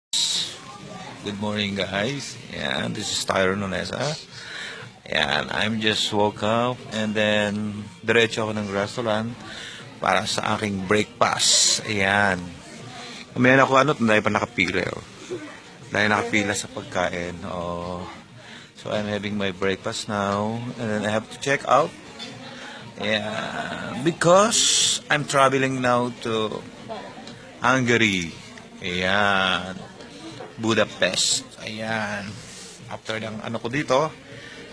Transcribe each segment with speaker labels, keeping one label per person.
Speaker 1: Good morning, guys. And this is Tyron Nonesa. And I'm just woke up and then diretso ako ng restaurant para sa aking breakfast. Ayan. Kumain ako dahil pa nakapila. Oh. Dahil nakapila sa pagkain. Oh. So I'm having my breakfast now and then I have to check out. Yeah, because I'm traveling now to Hungary. Ayan. Budapest. Ayan. After ng ko dito,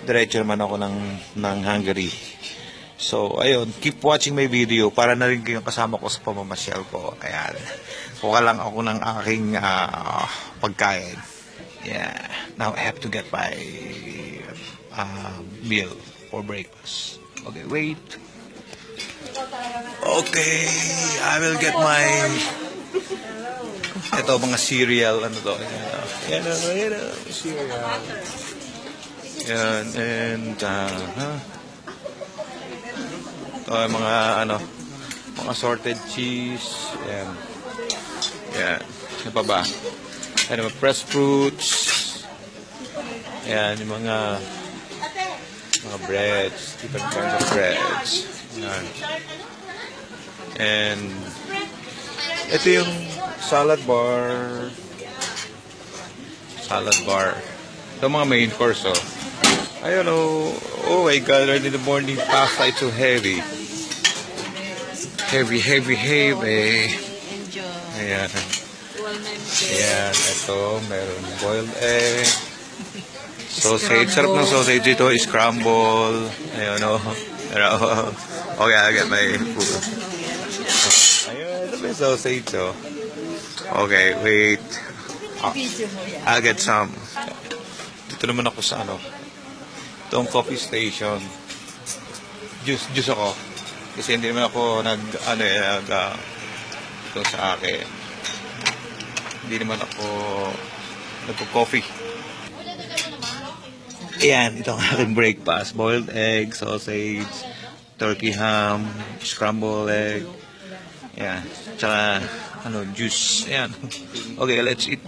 Speaker 1: diretso naman ako ng Hungary. So, ayun, keep watching my video para na rin kayong kasama ko sa pamamasyal ko. Ayan. Kuha lang ako ng aking pagkain. Yeah. Now, I have to get my meal for breakfast. Okay, wait. Okay, I will get my ito, mga cereal, Yan, cereal. Yan, and, ito, mga assorted cheese. Yan. Yan. Ano pa ba? Yan, mga pressed fruits. Yan, yung mga breads. Different kinds of breads. Yan. And, ito yung salad bar. Ito mga main course, oh. Ayun, oh my God, early in the morning, pasta, it's so heavy. Heavy.
Speaker 2: Enjoy.
Speaker 1: Ayan. Ayan, ito, meron boiled egg. Sausage, sarap ng sausage ito, scramble. Ayun, oh. Okay, I'll get my food. Ayun, ito may sausage, oh. Okay, wait. I'll get some. Dito naman ako sa itong coffee station. Juice ako. Kasi hindi naman ako ito sa akin. Hindi naman ako nagpo-coffee. Ayan, ito ang aking breakfast. Boiled egg, sausage, turkey ham, scrambled egg. Ayan, tsaka juice. Ayan. Okay, let's eat.